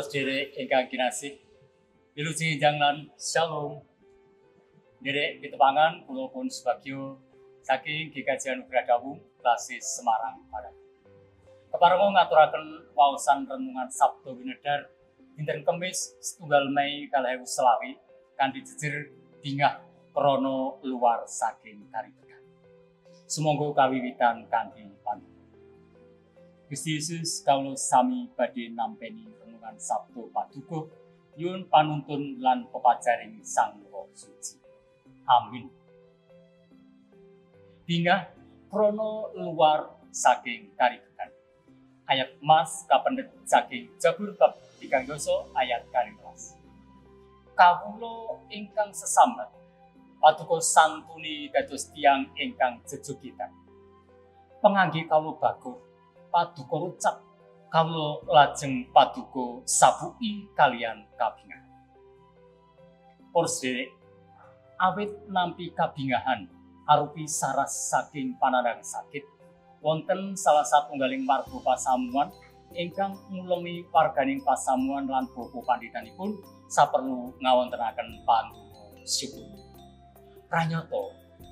Para sedherek ingkang kinasih, wilujeng enjang lan shalom. Derek pitepangan kula pun sebagyo saking GKJ Anugerah Dawung Klasis Semarang Barat. Keparenga ngaturaken waosan renungan Sabtu Winedar dinten Kamis 1 Mei 2020 kanthi jejer dingah krana luar saking karibekan. Sumangga kawiwitan kanthi panjenengan. Gusti Yesus kawula sami badhe nampeni renungan Sabtu Paduka nyuwun panuntun lan pepajaring Sang Roh Suci. Amin. Dingah krana luar saking karibekan. Ayat mas kapendhet saking Jabur bab 3 ayat 12. Kawula ingkang sesambat paduka santuni dados tiyang ingkang jejugitan. Pangangge kawula bagur paduka rucap kawula lajeng paduka sabuki kalian kabingahan. Para sedherek, awit nampi kabingahan arupi saras saking panandang sakit, wonten salah satunggaling warga pasamuan ingkang ngulemi warganing pasamuan lan bapa pandhitanipun saperlu ngawontenaken pantungo syukur. Pranyata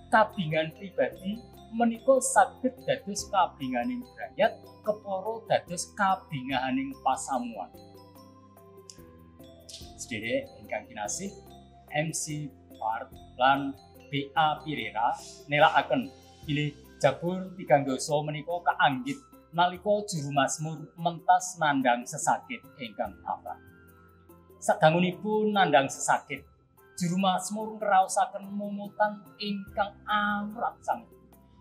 kabingahan pribadi menika saged dados kabingahaning brayat kepara dados kabingahaning pasamuan. Sedherek ingkang kinasih, MC Part lan BA Pirera nelakaken bilih Jabur 3 menika kaanggit nalika juru mazmur mentas nandhang sesakit ingkang abah. Sadangunipun nandhang sesakit, juru mazmur ngraosaken mumutan ingkang amrat sanget.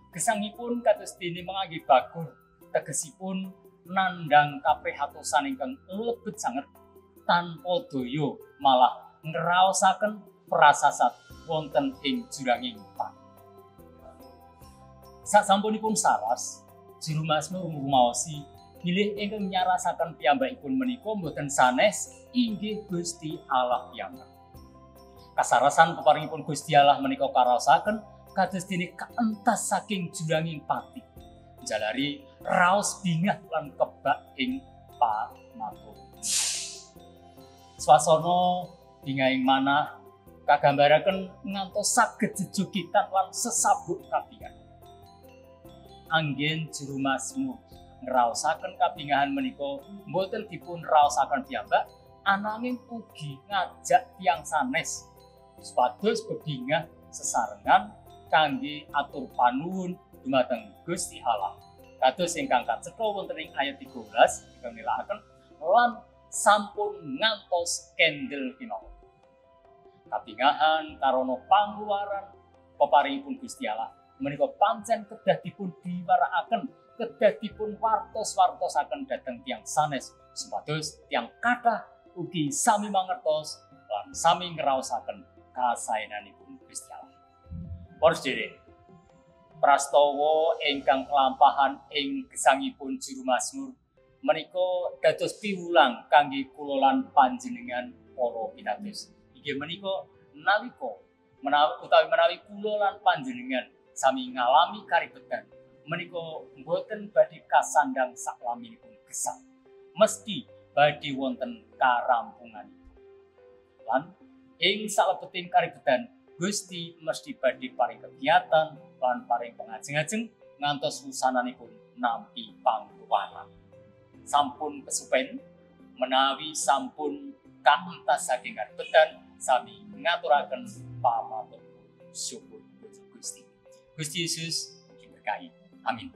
Gesangipun kados dene mangangge bagur, tegesipun nandhang kapehatosan ingkang lebet sanget tanpa daya malah ngraosaken prasasat wonten ing juranging pati. Sasampunipun saras, juru mazmur ngrumaosi bilih ingkang nyarasaken piyambakipun menika boten sanes inggih Gusti Allah piyambak. Kasarasan peparingipun Gusti Allah menika karaosaken kados dene kaentas saking juranging pati. Jalari raos bingah lan kebak ing pamatur. Swasana bingahing manah kagambaraken ngantos saged jejugitan lan sesabuk kabingahan. Anggen juru mazmur ngraosaken kabingahan menika boten dipun raosaken piyambak, ananging ugi ngajak tiyang sanes supados bebingah sesarengan kangge atur panuwun dumateng Gusti Allah. Kados ingkang kacetha wonten ing ayat 13 ingkang nilakaken lan sampun ngantos kendel kinaon. Kabingahan karana pangluaran peparingipun Gusti Allah menika pancen kedah dipun diwarakaken, kedah dipun wartos-wartosaken dhateng tiyang sanes supados tiyang kathah ugi sami mangertos lan sami ngraosaken kasaenanipun Gusti Allah. Para sedherek, prastawa ingkang kelampahan ing gesangipun juru mazmur menika dados piwulang kangge kula lan panjenengan para pitados. Inggih menika nalika menawi kula lan panjenengan sami ngalami karibetan menika boten badhe kasandang saklaminipun gesang, mesti badhe wonten karampunganipun. Lan ing salebeting karibetan Gusti mesti badhe paring kegiatan lan paring pangajeng-ajeng ngantos wusananipun nampi pangluwaran. Sampun kesupen menawi sampun kaentas saking karibetan sami ngaturaken pamatur syukur Gusti. Gusti Yesus diberkahi. Amin.